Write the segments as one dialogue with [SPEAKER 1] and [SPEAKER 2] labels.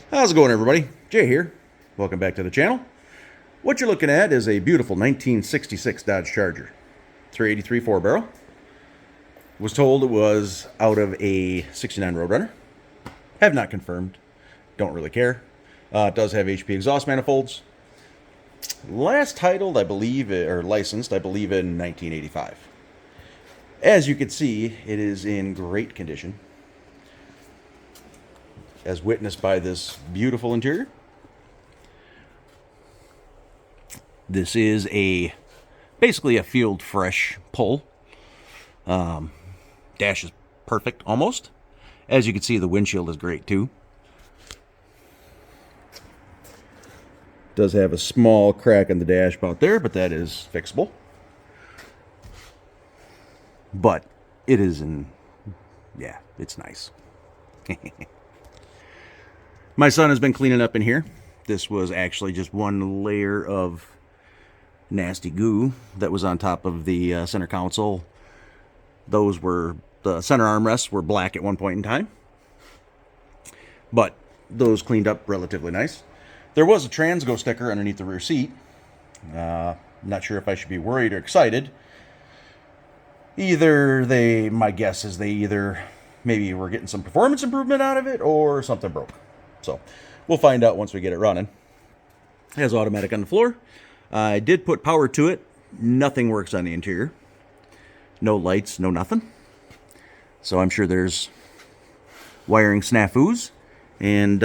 [SPEAKER 1] How's it going, everybody? Jay here. Welcome back to the channel. What you're looking at is a beautiful 1966 Dodge Charger. 383 4-barrel. Was told it was out of a 69 Roadrunner. Have not confirmed. Don't really care. It does have HP exhaust manifolds. Last titled, I believe, or licensed, I believe, in 1985. As you can see, it is in great condition, as witnessed by this beautiful interior. This is basically a field fresh pull. Dash is perfect almost. As you can see, the windshield is great too. Does have a small crack in the dash about there, but that is fixable. But it is yeah, it's nice. My son has been cleaning up in here. This was actually just one layer of nasty goo that was on top of the center console. The center armrests were black at one point in time, but those cleaned up relatively nice. There was a Transgo sticker underneath the rear seat. Not sure if I should be worried or excited. My guess is they either maybe were getting some performance improvement out of it or something broke. So we'll find out once we get it running. It has automatic on the floor. I did put power to it. Nothing works on the interior. No lights, no nothing. So I'm sure there's wiring snafus. And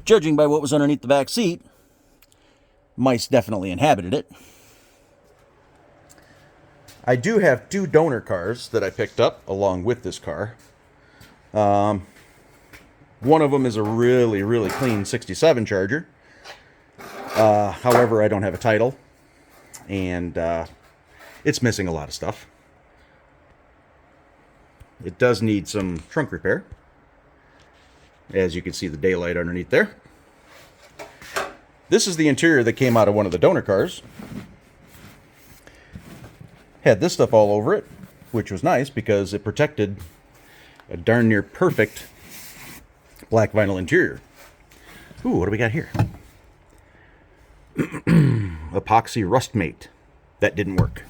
[SPEAKER 1] judging by what was underneath the back seat, mice definitely inhabited it. I do have two donor cars that I picked up along with this car. One of them is a really, really clean 67 Charger. However, I don't have a title, and it's missing a lot of stuff. It does need some trunk repair. As you can see, the daylight underneath there. This is the interior that came out of one of the donor cars. Had this stuff all over it, which was nice because it protected a darn near perfect black vinyl interior. Ooh, what do we got here? Epoxy rust mate. That didn't work.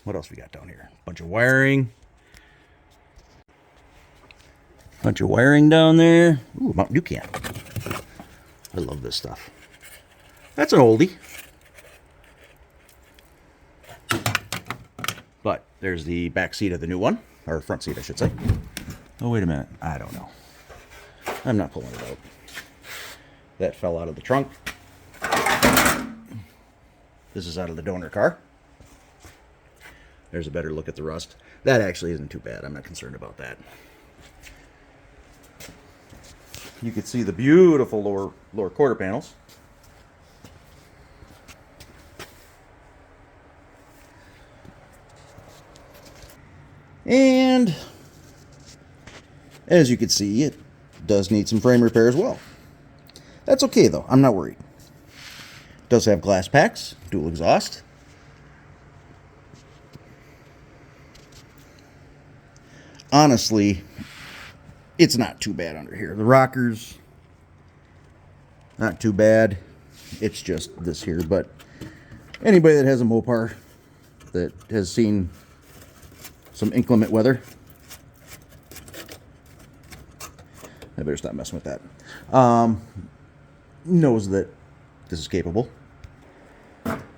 [SPEAKER 1] What else we got down here? Bunch of wiring. Bunch of wiring down there. Ooh, Mountain Dew can. I love this stuff. That's an oldie. But there's the back seat of the new one. Or front seat, I should say. Oh, wait a minute. I don't know. I'm not pulling it out. That fell out of the trunk. This is out of the donor car. There's a better look at the rust. That actually isn't too bad. I'm not concerned about that. You can see the beautiful lower quarter panels. And as you can see, it does need some frame repair as well. That's okay though, I'm not worried. It does have glass packs, dual exhaust. Honestly, it's not too bad under here. The rockers, not too bad. It's just this here, but anybody that has a Mopar that has seen some inclement weather, I better stop messing with that, knows that this is capable.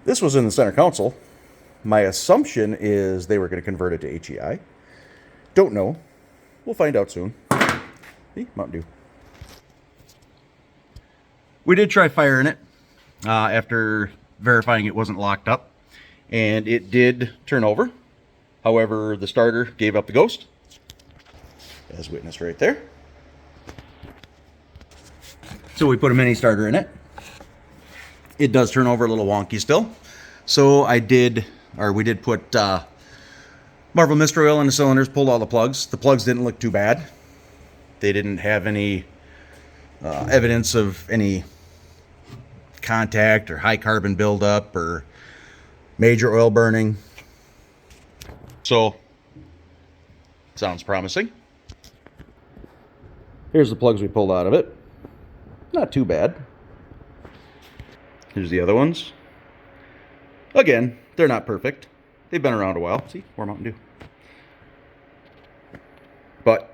[SPEAKER 1] This was in the center console. My assumption is they were going to convert it to HEI. Don't know. We'll find out soon. See, Mountain Dew. We did try firing it after verifying it wasn't locked up, and it did turn over. However, the starter gave up the ghost, as witnessed right there. So we put a mini starter in it. It does turn over a little wonky still. So we did put Marvel Mist Oil in the cylinders, pulled all the plugs. The plugs didn't look too bad. They didn't have any evidence of any contact or high carbon buildup or major oil burning. So Sounds promising. Here's the plugs we pulled out of it. Not too bad. Here's the other ones. Again, they're not perfect. They've been around a while. See, more Mountain Dew. But,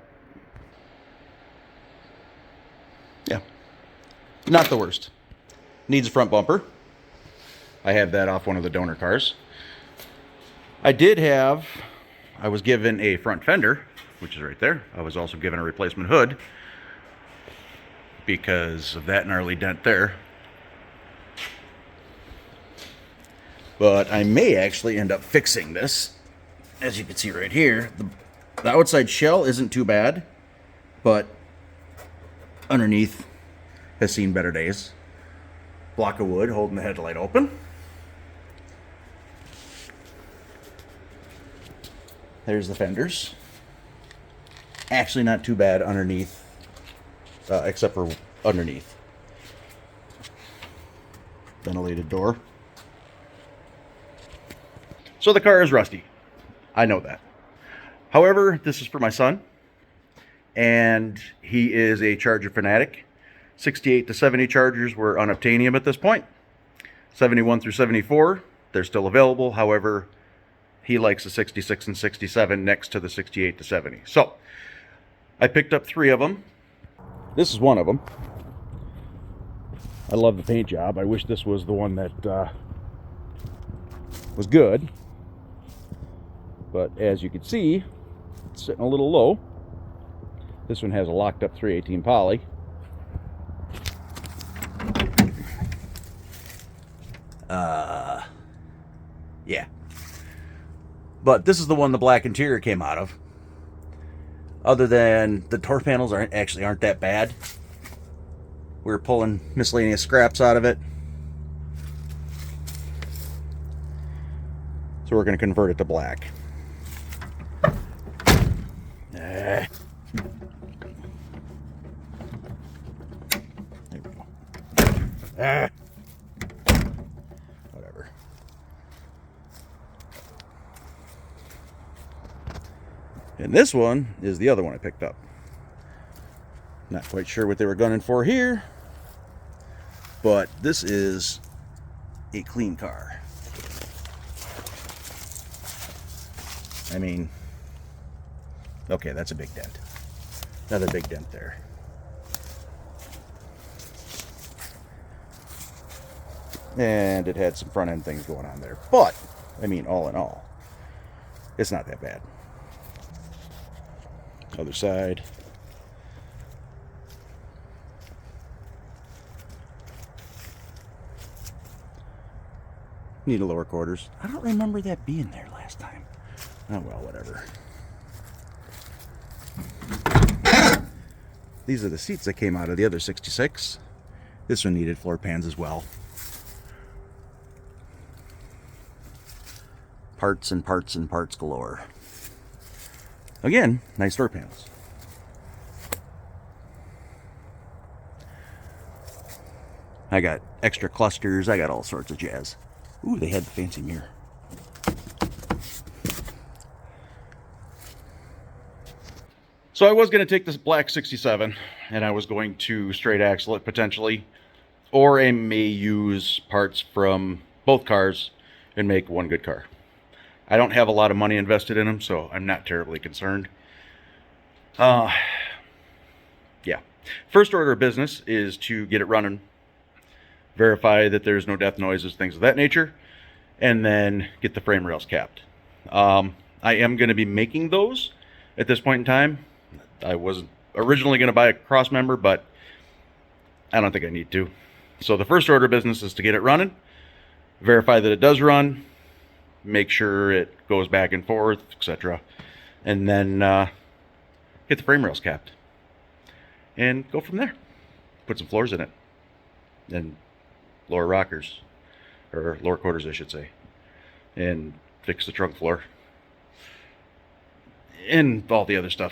[SPEAKER 1] yeah, not the worst. Needs a front bumper. I have that off one of the donor cars. I was given a front fender, which is right there. I was also given a replacement hood because of that gnarly dent there. But I may actually end up fixing this. As you can see right here, the outside shell isn't too bad, but underneath has seen better days. Block of wood holding the headlight open. There's the fenders. Actually not too bad underneath, except for underneath. Ventilated door. So the car is rusty. I know that. However, this is for my son, and he is a Charger fanatic. 68 to 70 Chargers were unobtainium at this point. 71 through 74, they're still available. However, he likes the 66 and 67 next to the 68 to 70. So, I picked up 3 of them. This is one of them. I love the paint job. I wish this was the one that was good. But as you can see, it's sitting a little low. This one has a locked up 318 poly. Yeah. But this is the one the black interior came out of. Other than the door panels aren't that bad. We were pulling miscellaneous scraps out of it. So we're going to convert it to black. There we go. Whatever. And this one is the other one I picked up. Not quite sure what they were gunning for here, but this is a clean car. I mean, okay, that's a big dent. Another big dent there. And it had some front end things going on there. But, I mean, all in all, it's not that bad. Other side. Need a lower quarters. I don't remember that being there last time. Oh well, whatever. These are the seats that came out of the other 66. This one needed floor pans as well. Parts and parts and parts galore. Again, nice door panels. I got extra clusters. I got all sorts of jazz. Ooh, they had the fancy mirror. So I was going to take this black 67 and I was going to straight axle it potentially, or I may use parts from both cars and make one good car. I don't have a lot of money invested in them, so I'm not terribly concerned. Yeah. First order of business is to get it running, verify that there's no death noises, things of that nature, and then get the frame rails capped. I am going to be making those at this point in time. I was originally going to buy a cross member, but I don't think I need to. So the first order of business is to get it running, verify that it does run, make sure it goes back and forth, etc. And then get the frame rails capped. And go from there. Put some floors in it. And lower rockers. Or lower quarters, I should say. And fix the trunk floor. And all the other stuff.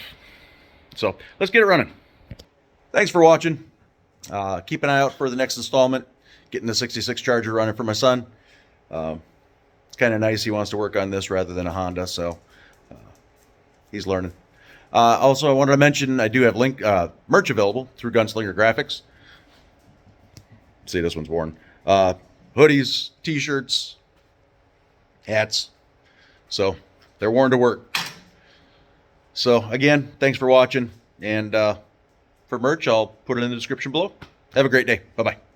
[SPEAKER 1] So, let's get it running. Thanks for watching. Keep an eye out for the next installment. Getting the 66 Charger running for my son. It's kind of nice. He wants to work on this rather than a Honda, so he's learning. Also, I wanted to mention I do have merch available through Gunslinger Graphics. See, this one's worn. Hoodies, t-shirts, hats. So they're worn to work. So again, thanks for watching. And for merch, I'll put it in the description below. Have a great day. Bye-bye.